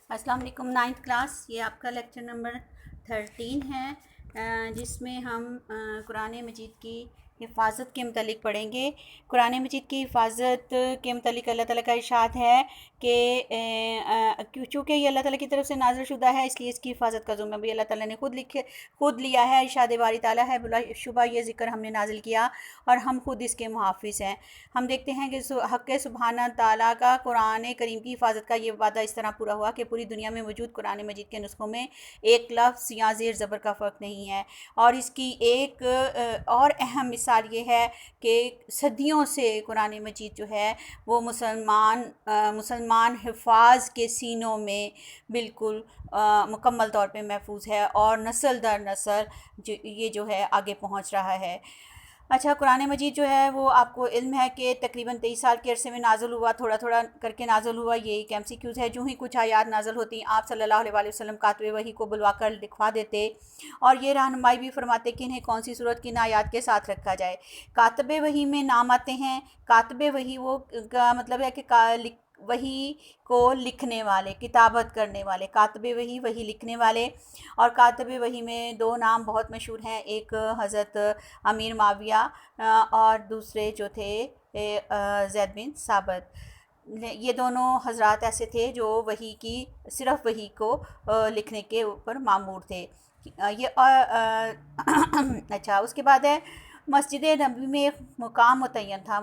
السلام علیکم. 9th class, یہ آپ کا لیکچر نمبر 13 ہے، جس میں ہم قرآن مجید کی حفاظت کے متعلق پڑھیں گے. قرآن مجید کی حفاظت کے متعلق اللہ تعالیٰ کا ارشاد ہے کہ چونکہ یہ اللہ تعالیٰ کی طرف سے نازل شدہ ہے، اس لیے اس کی حفاظت کا ذمہ بھی اللہ تعالیٰ نے خود لیا ہے. ارشاد باری تعالیٰ ہے، بلا شبہ یہ ذکر ہم نے نازل کیا اور ہم خود اس کے محافظ ہیں. ہم دیکھتے ہیں کہ حق سبحانہ تعالیٰ کا قرآن کریم کی حفاظت کا یہ وعدہ اس طرح پورا ہوا کہ پوری دنیا میں موجود قرآن مجید کے نسخوں میں ایک لفظ یا زیر زبر کا فرق نہیں ہے. اور اس کی ایک اور اہم مثال یہ ہے کہ صدیوں سے قرآن مجید جو ہے وہ مسلمان حفاظ کے سینوں میں بالکل مکمل طور پہ محفوظ ہے اور نسل در نسل یہ جو ہے آگے پہنچ رہا ہے. اچھا، قرآن مجید جو ہے وہ آپ کو علم ہے کہ تقریباً 23 سال کے عرصے میں نازل ہوا، تھوڑا تھوڑا کر کے نازل ہوا. یہ ایک MCQs ہے. جو ہی کچھ آیات نازل ہوتی آپ صلی اللہ علیہ وسلم کاتب وحی کو بلوا کر لکھوا دیتے اور یہ رہنمائی بھی فرماتے کہ انہیں کون سی صورت کن آیات کے ساتھ رکھا جائے. کاتب وحی میں نام آتے ہیں. کاتب وحی وہ کا مطلب ہے کہ وحی کو لکھنے والے، کتابت کرنے والے. کاتب وحی، وحی لکھنے والے. اور کاتب وحی میں دو نام بہت مشہور ہیں، ایک حضرت امیر معاویہ اور دوسرے جو تھے زید بن ثابت. یہ دونوں حضرات ایسے تھے جو وحی کی صرف وحی کو لکھنے کے اوپر مامور تھے. یہ اچھا، اس کے بعد ہے مسجد نبوی میں ایک مقام متعین تھا،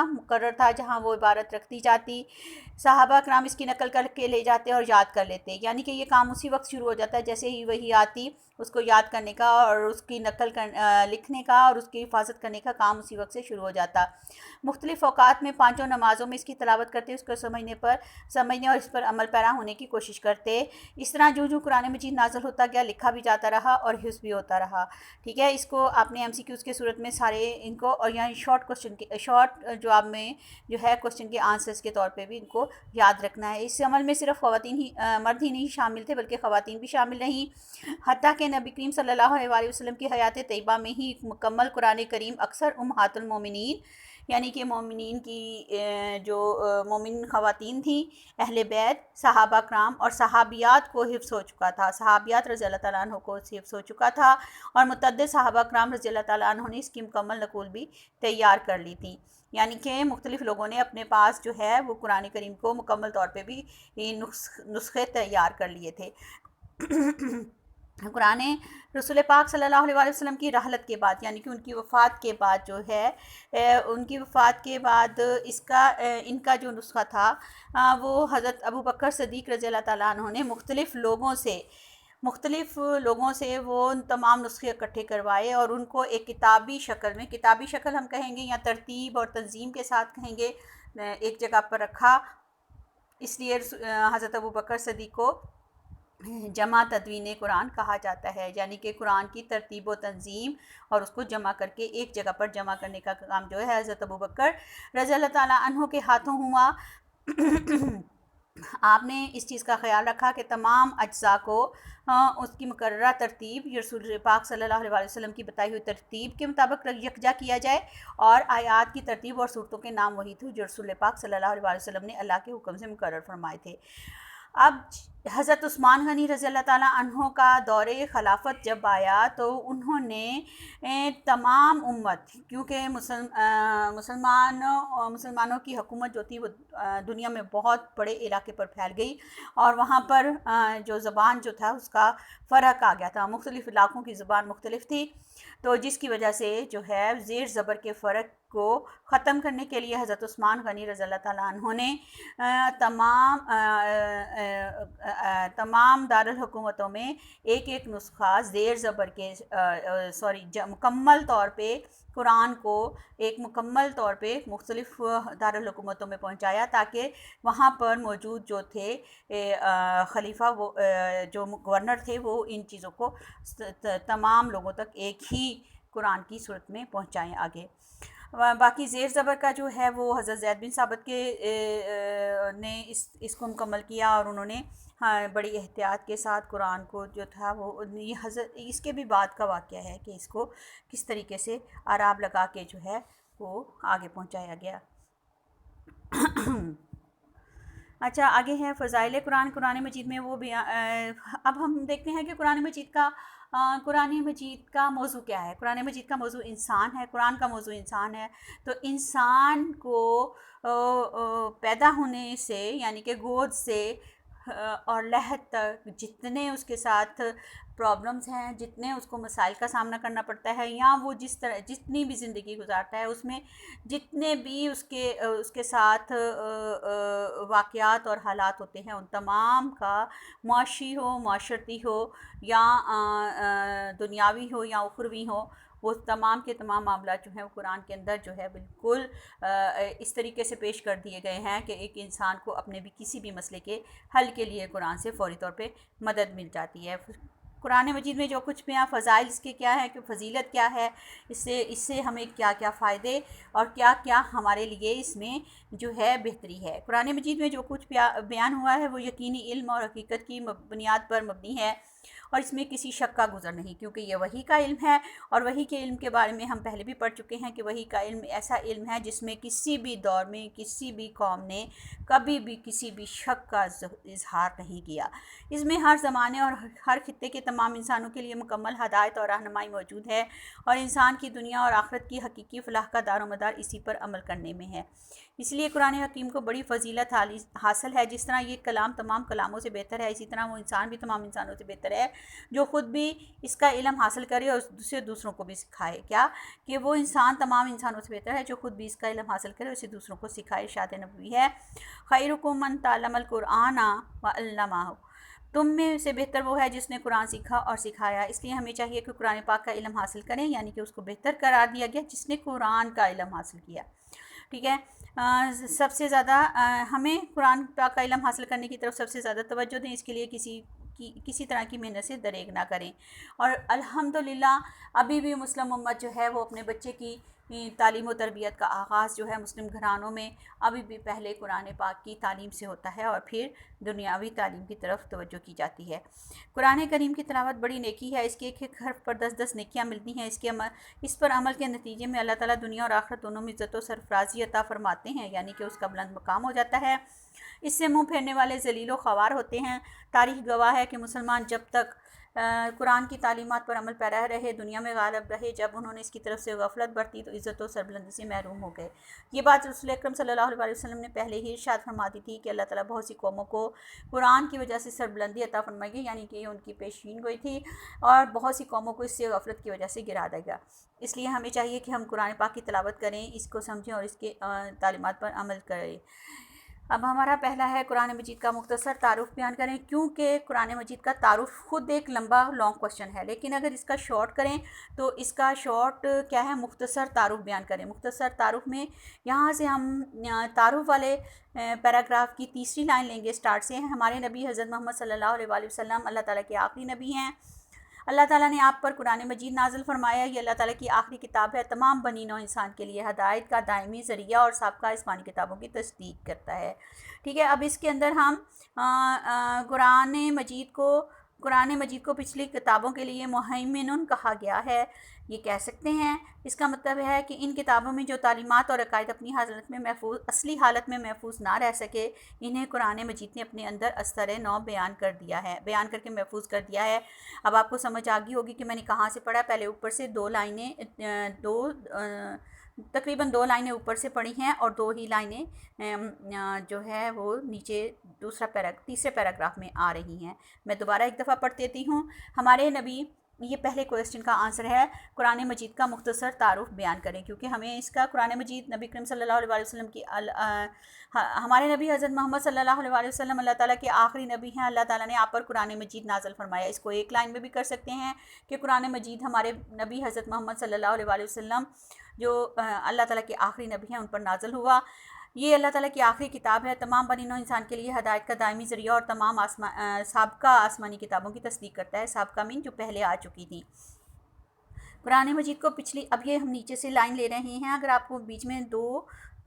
مقرر تھا، جہاں وہ عبارت رکھتی جاتی. صحابہ کرام اس کی نقل کر کے لے جاتے اور یاد کر لیتے. یعنی کہ یہ کام اسی وقت شروع ہو جاتا ہے جیسے ہی وحی آتی، اس کو یاد کرنے کا اور اس کی نقل لکھنے کا اور اس کی حفاظت کرنے کا کام اسی وقت سے شروع ہو جاتا. مختلف اوقات میں پانچوں نمازوں میں اس کی تلاوت کرتے، اس کو سمجھنے اور اس پر عمل پیرا ہونے کی کوشش کرتے. اس طرح جو قرآن مجید نازل ہوتا گیا، لکھا بھی جاتا رہا اور حفظ بھی ہوتا رہا. ٹھیک ہے، اس کو آپ نے MCQs کے صورت میں سارے ان کو، اور یہاں شارٹ جواب میں جو ہے کوشچن کے آنسرز کے طور پہ بھی ان کو یاد رکھنا ہے. اس عمل میں صرف مرد ہی نہیں شامل تھے بلکہ خواتین بھی شامل رہیں. حتیٰ کہ نبی کریم صلی اللہ علیہ وسلم کی حیات طیبہ میں ہی مکمل قرآن کریم اکثر امہات المومنین، یعنی کہ مومنین کی جو مومن خواتین تھیں، اہل بیت، صحابہ کرام اور صحابیات کو حفظ ہو چکا تھا. صحابیات رضی اللہ تعالیٰ عنہ کو حفظ ہو چکا تھا اور متعدد صحابہ کرام رضی اللہ تعالیٰ عنہ نے اس کی مکمل نقول بھی تیار کر لی تھی. یعنی کہ مختلف لوگوں نے اپنے پاس جو ہے وہ قرآن کریم کو مکمل طور پہ بھی نسخے تیار کر لیے تھے. قرآن رسول پاک صلی اللہ علیہ وسلم کی رحلت کے بعد، یعنی کہ ان کی وفات کے بعد جو ہے ان کا جو نسخہ تھا وہ حضرت ابو بکر صدیق رضی اللہ تعالیٰ عنہ نے مختلف لوگوں سے وہ تمام نسخے اکٹھے کروائے اور ان کو ایک کتابی شکل ہم کہیں گے یا ترتیب اور تنظیم کے ساتھ کہیں گے، ایک جگہ پر رکھا. اس لیے حضرت ابو بکر صدیق کو جمع تدوین قرآن کہا جاتا ہے، یعنی کہ قرآن کی ترتیب و تنظیم اور اس کو جمع کر کے ایک جگہ پر جمع کرنے کا کام جو ہے حضرت ابو بکر رضی اللہ تعالیٰ عنہ کے ہاتھوں ہوا. آپ نے اس چیز کا خیال رکھا کہ تمام اجزاء کو اس کی مقررہ ترتیب، رسول پاک صلی اللہ علیہ وسلم کی بتائی ہوئی ترتیب کے مطابق یکجا کیا جائے، اور آیات کی ترتیب اور صورتوں کے نام وہی تھے جو رسول پاک صلی اللہ علیہ وسلم نے اللہ کے حکم سے مقرر فرمائے تھے. اب حضرت عثمان غنی رضی اللہ تعالیٰ عنہ کا دور خلافت جب آیا تو انہوں نے تمام امت، کیونکہ مسلمانوں کی حکومت جو تھی وہ دنیا میں بہت بڑے علاقے پر پھیل گئی اور وہاں پر جو زبان جو تھا اس کا فرق آ گیا تھا، مختلف علاقوں کی زبان مختلف تھی. تو جس کی وجہ سے جو ہے زیر زبر کے فرق کو ختم کرنے کے لیے حضرت عثمان غنی رضی اللہ تعالیٰ عنہ نے تمام دارالحکومتوں میں ایک نسخہ زیر زبر کے مکمل طور پہ قرآن کو ایک مکمل طور پہ مختلف دارالحکومتوں میں پہنچایا تاکہ وہاں پر موجود جو تھے خلیفہ، وہ جو گورنر تھے، وہ ان چیزوں کو تمام لوگوں تک ایک ہی قرآن کی صورت میں پہنچائیں آگے. باقی زیر زبر کا جو ہے وہ حضرت زید بن ثابت نے اس کو مکمل کیا اور انہوں نے بڑی احتیاط کے ساتھ قرآن کو جو تھا وہ اس کے بھی بعد کا واقعہ ہے کہ اس کو کس طریقے سے اعراب لگا کے جو ہے وہ آگے پہنچایا گیا. اچھا، آگے ہے فضائل قرآن. قرآن مجید میں وہ اب ہم دیکھتے ہیں کہ قرآن مجید کا موضوع کیا ہے. قرآن مجید کا موضوع انسان ہے. قرآن کا موضوع انسان ہے. تو انسان کو پیدا ہونے سے یعنی کہ گود سے اور لحد تک جتنے اس کے ساتھ پرابلمز ہیں، جتنے اس کو مسائل کا سامنا کرنا پڑتا ہے، یا وہ جتنی بھی زندگی گزارتا ہے، اس میں جتنے بھی اس کے ساتھ واقعات اور حالات ہوتے ہیں، ان تمام کا معاشی ہو، معاشرتی ہو، یا دنیاوی ہو یا اخروی ہو، وہ تمام کے تمام معاملات جو ہیں وہ قرآن کے اندر جو ہے بالکل اس طریقے سے پیش کر دیے گئے ہیں کہ ایک انسان کو اپنے بھی کسی بھی مسئلے کے حل کے لیے قرآن سے فوری طور پہ مدد مل جاتی ہے. قرآن مجید میں جو کچھ بھی فضائل اس کے کیا ہے کہ فضیلت کیا ہے، اس سے ہمیں کیا کیا فائدے اور کیا کیا ہمارے لیے اس میں جو ہے بہتری ہے. قرآن مجید میں جو کچھ بیان ہوا ہے وہ یقینی علم اور حقیقت کی بنیاد پر مبنی ہے، اور اس میں کسی شک کا گزر نہیں، کیونکہ یہ وحی کا علم ہے. اور وحی کے علم کے بارے میں ہم پہلے بھی پڑھ چکے ہیں کہ وحی کا علم ایسا علم ہے جس میں کسی بھی دور میں کسی بھی قوم نے کبھی بھی کسی بھی شک کا اظہار نہیں کیا. اس میں ہر زمانے اور ہر خطے کے تمام انسانوں کے لیے مکمل ہدایت اور رہنمائی موجود ہے، اور انسان کی دنیا اور آخرت کی حقیقی فلاح کا دار و مدار اسی پر عمل کرنے میں ہے. اس لیے قرآن حکیم کو بڑی فضیلت حاصل ہے. جس طرح یہ کلام تمام کلاموں سے بہتر ہے، اسی طرح وہ انسان بھی تمام انسانوں سے بہتر ہے جو خود بھی اس کا علم حاصل کرے اور اسے دوسروں کو بھی سکھائے. کیا کہ وہ انسان تمام انسانوں سے بہتر ہے جو خود بھی اس کا علم حاصل کرے اور اسے دوسروں کو سکھائے. ارشاد نبوی ہے، خیرکم من تعلم القرآن وعلمہ، تم میں سے بہتر وہ ہے جس نے قرآن سیکھا اور سکھایا. اس لیے ہمیں چاہیے کہ قرآن پاک کا علم حاصل کریں، یعنی کہ اس کو بہتر قرار دیا گیا جس نے قرآن کا علم حاصل کیا. ٹھیک ہے. سب سے زیادہ ہمیں قرآن پاک کا علم حاصل کرنے کی طرف سب سے زیادہ توجہ دیں. اس کے لیے کسی طرح کی محنت سے دریغ نہ کریں. اور الحمدللہ ابھی بھی مسلم امت جو ہے وہ اپنے بچے کی تعلیم و تربیت کا آغاز جو ہے مسلم گھرانوں میں ابھی بھی پہلے قرآن پاک کی تعلیم سے ہوتا ہے اور پھر دنیاوی تعلیم کی طرف توجہ کی جاتی ہے. قرآن کریم کی تلاوت بڑی نیکی ہے. اس کے ایک ایک حرف پر 10 نیکیاں ملتی ہیں. اس پر عمل کے نتیجے میں اللہ تعالیٰ دنیا اور آخرت دونوں میں عزت و سرفرازی عطا فرماتے ہیں، یعنی کہ اس کا بلند مقام ہو جاتا ہے. اس سے منہ پھیرنے والے ذلیل و خوار ہوتے ہیں. تاریخ گواہ ہے کہ مسلمان جب تک قرآن کی تعلیمات پر عمل پیرا رہے، دنیا میں غالب رہے. جب انہوں نے اس کی طرف سے غفلت برتی تو عزت و سربلندی سے محروم ہو گئے. یہ بات رسول اکرم صلی اللہ علیہ وسلم نے پہلے ہی ارشاد فرما دی تھی کہ اللہ تعالیٰ بہت سی قوموں کو قرآن کی وجہ سے سربلندی عطا فرمائے گی، یعنی کہ یہ ان کی پیشین گوئی تھی، اور بہت سی قوموں کو اس سے غفلت کی وجہ سے گرا دے گا. اس لیے ہمیں چاہیے کہ ہم قرآن پاک کی تلاوت کریں، اس کو سمجھیں اور اس کے تعلیمات پر عمل کریں. اب ہمارا پہلا ہے قرآن مجید کا مختصر تعارف بیان کریں. کیونکہ قرآن مجید کا تعارف خود ایک لانگ کوسچن ہے، لیکن اگر اس کا شارٹ کریں تو اس کا شارٹ کیا ہے، مختصر تعارف بیان کریں. مختصر تعارف میں یہاں سے ہم تعارف والے پیراگراف کی تیسری لائن لیں گے اسٹارٹ سے. ہمارے نبی حضرت محمد صلی اللہ علیہ وسلم اللہ تعالیٰ کے آخری نبی ہیں. اللہ تعالیٰ نے آپ پر قرآن مجید نازل فرمایا. یہ اللہ تعالیٰ کی آخری کتاب ہے، تمام بنی نوع انسان کے لیے ہدایت کا دائمی ذریعہ اور سابقہ آسمانی کتابوں کی تصدیق کرتا ہے. ٹھیک ہے. اب اس کے اندر ہم قرآن مجید کو پچھلی کتابوں کے لیے مہیمن کہا گیا ہے، یہ کہہ سکتے ہیں. اس کا مطلب ہے کہ ان کتابوں میں جو تعلیمات اور عقائد اپنی اصلی حالت میں محفوظ نہ رہ سکے، انہیں قرآن مجید نے اپنے اندر اثر نو بیان کر کے محفوظ کر دیا ہے. اب آپ کو سمجھ آ گئی ہوگی کہ میں نے کہاں سے پڑھا. پہلے اوپر سے تقریباً 2 لائنیں اوپر سے پڑھی ہیں اور 2 ہی لائنیں جو ہے وہ نیچے تیسرے پیراگراف میں آ رہی ہیں. میں دوبارہ ایک دفعہ پڑھ دیتی ہوں. ہمارے نبی، یہ پہلے کویسچن کا آنسر ہے، قرآن مجید کا مختصر تعارف بیان کریں. کیونکہ ہمیں اس کا قرآن مجید نبی کریم صلی اللہ علیہ وسلم کی ہمارے نبی حضرت محمد صلی اللہ علیہ وسلم اللہ تعالیٰ کے آخری نبی ہیں. اللہ تعالیٰ نے آپ پر قرآن مجید نازل فرمایا. اس کو ایک لائن میں بھی کر سکتے ہیں کہ قرآن مجید ہمارے نبی حضرت محمد صلی اللہ علیہ وسلم جو اللہ تعالیٰ کے آخری نبی ہیں ان پر نازل ہوا. یہ اللہ تعالیٰ کی آخری کتاب ہے، تمام بنی نوع انسان کے لیے ہدایت کا دائمی ذریعہ اور تمام سابقہ آسمانی کتابوں کی تصدیق کرتا ہے. سابقہ مین جو پہلے آ چکی تھی. قرآن مجید کو اب یہ ہم نیچے سے لائن لے رہے ہیں. اگر آپ کو بیچ میں 2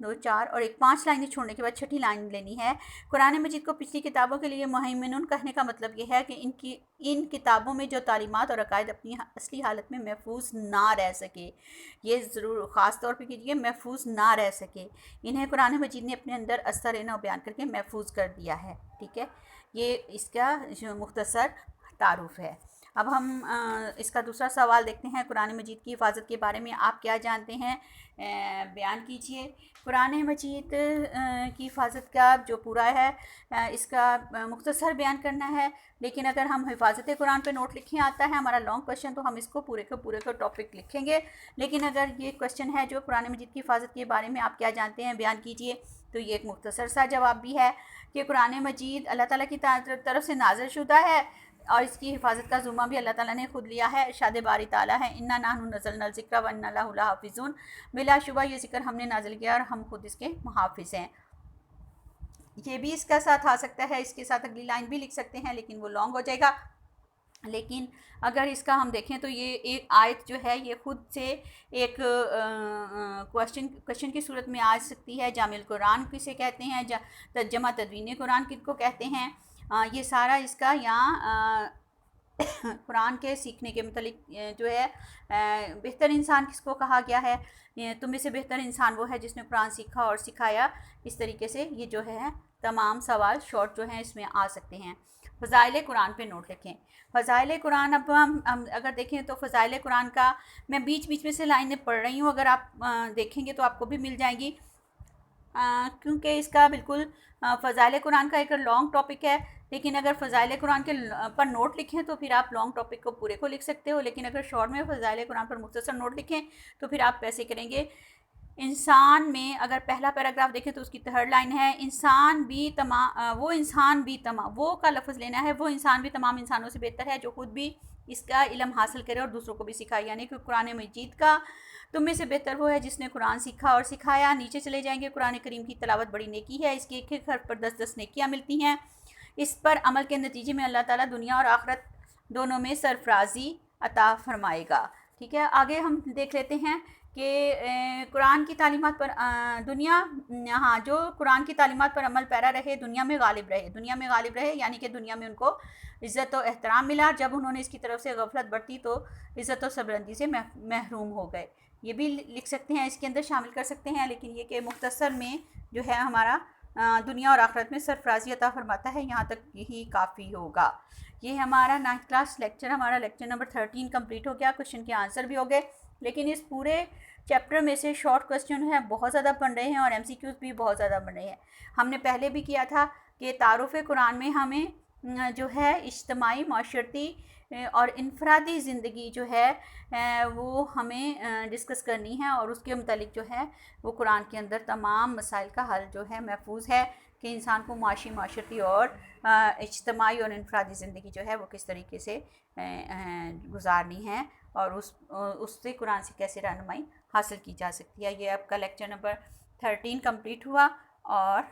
2, 4 اور ایک 5 لائنیں چھوڑنے کے بعد چھٹی لائن لینی ہے۔ قرآن مجید کو پچھلی کتابوں کے لیے مہیمنون کہنے کا مطلب یہ ہے کہ ان کتابوں میں جو تعلیمات اور عقائد اپنی اصلی حالت میں محفوظ نہ رہ سکے، یہ ضرور خاص طور پہ کیجیے، محفوظ نہ رہ سکے، انہیں قرآن مجید نے اپنے اندر اثر و بیان کر کے محفوظ کر دیا ہے۔ ٹھیک ہے، یہ اس کا جو مختصر تعارف ہے۔ اب ہم اس کا دوسرا سوال دیکھتے ہیں، قرآن مجید کی حفاظت کے بارے میں آپ کیا جانتے ہیں، بیان کیجئے۔ قرآن مجید کی حفاظت کا جو پورا ہے اس کا مختصر بیان کرنا ہے، لیکن اگر ہم حفاظت قرآن پہ نوٹ لکھیں آتا ہے ہمارا لانگ کوشچن تو ہم اس کو پورے کا ٹاپک لکھیں گے، لیکن اگر یہ کوشچن ہے جو قرآن مجید کی حفاظت کے بارے میں آپ کیا جانتے ہیں بیان کیجئے، تو یہ ایک مختصر سا جواب بھی ہے کہ قرآن مجید اللہ تعالیٰ کی طرف سے نازل شدہ ہے اور اس کی حفاظت کا ذمہ بھی اللہ تعالیٰ نے خود لیا ہے۔ ارشاد باری تعالیٰ ہے، اِنَّا نَحْنُ نَزَّلْنَا الذِّکْرَ وَإِنَّا لَهُ لَحَافِظُونَ، بلا شبہ یہ ذکر ہم نے نازل کیا اور ہم خود اس کے محافظ ہیں۔ یہ بھی اس کا ساتھ آ سکتا ہے، اس کے ساتھ اگلی لائن بھی لکھ سکتے ہیں لیکن وہ لانگ ہو جائے گا۔ لیکن اگر اس کا ہم دیکھیں تو یہ ایک آیت جو ہے یہ خود سے ایک کوشچن کی صورت میں آ سکتی ہے۔ جامع القرآن کسے کہتے ہیں، ترجمہ تدوین قرآن کس کو کہتے ہیں، یہ سارا اس کا یہاں قرآن کے سیکھنے کے متعلق جو ہے بہتر انسان کس کو کہا گیا ہے، تم میں سے بہتر انسان وہ ہے جس نے قرآن سیکھا اور سکھایا۔ اس طریقے سے یہ جو ہے تمام سوال شارٹ جو ہیں اس میں آ سکتے ہیں۔ فضائل قرآن پہ نوٹ لکھیں۔ فضائل قرآن اب ہم اگر دیکھیں تو فضائل قرآن کا میں بیچ میں سے لائنیں پڑھ رہی ہوں، اگر آپ دیکھیں گے تو آپ کو بھی مل جائیں گی، کیونکہ اس کا بالکل فضائل قرآن کا ایک لانگ ٹاپک ہے، لیکن اگر فضائل قرآن کے پر نوٹ لکھیں تو پھر آپ لانگ ٹاپک کو پورے کو لکھ سکتے ہو، لیکن اگر شارٹ میں فضائل قرآن پر مختصر نوٹ لکھیں تو پھر آپ ایسے کریں گے۔ انسان میں اگر پہلا پیراگراف دیکھیں تو اس کی 3rd لائن ہے، وہ کا لفظ لینا ہے، وہ انسان بھی تمام انسانوں سے بہتر ہے جو خود بھی اس کا علم حاصل کرے اور دوسروں کو بھی سکھائے، یعنی کہ قرآن مجید کا تم میں سے بہتر وہ ہے جس نے قرآن سیکھا اور سکھایا۔ نیچے چلے جائیں گے، قرآن کریم کی تلاوت بڑی نیکی ہے، اس کے ایک ایک حرف پر 10 نیکیاں ملتی ہیں، اس پر عمل کے نتیجے میں اللہ تعالیٰ دنیا اور آخرت دونوں میں سرفرازی عطا فرمائے گا۔ ٹھیک ہے، آگے ہم دیکھ لیتے ہیں کہ قرآن کی تعلیمات پر جو قرآن کی تعلیمات پر عمل پیرا رہے دنیا میں غالب رہے، یعنی کہ دنیا میں ان کو عزت و احترام ملا، جب انہوں نے اس کی طرف سے غفلت برتی تو عزت و سربلندی سے محروم ہو گئے۔ یہ بھی لکھ سکتے ہیں، اس کے اندر شامل کر سکتے ہیں، لیکن یہ کہ مختصر میں جو ہے ہمارا دنیا اور آخرت میں سرفرازی عطا فرماتا ہے، یہاں تک یہی کافی ہوگا۔ یہ ہمارا 9th کلاس لیکچر، ہمارا لیکچر نمبر 13 کمپلیٹ ہو گیا، کوشچن کے آنسر بھی ہو گئے، لیکن اس پورے چیپٹر میں سے شارٹ کوسچن ہیں بہت زیادہ بن رہے ہیں اور MCQs بھی بہت زیادہ بن رہے ہیں۔ ہم نے پہلے بھی کیا تھا کہ تعارف قرآن میں ہمیں جو ہے اجتماعی، معاشرتی اور انفرادی زندگی جو ہے وہ ہمیں ڈسکس کرنی ہے، اور اس کے متعلق جو ہے وہ قرآن کے اندر تمام مسائل کا حل جو ہے محفوظ ہے کہ انسان کو معاشی، معاشرتی اور اجتماعی اور انفرادی زندگی جو ہے وہ کس طریقے سے گزارنی ہے اور اس سے قرآن سے کیسے رہنمائی حاصل کی جا سکتی ہے۔ یہ آپ کا لیکچر نمبر 13 کمپلیٹ ہوا، اور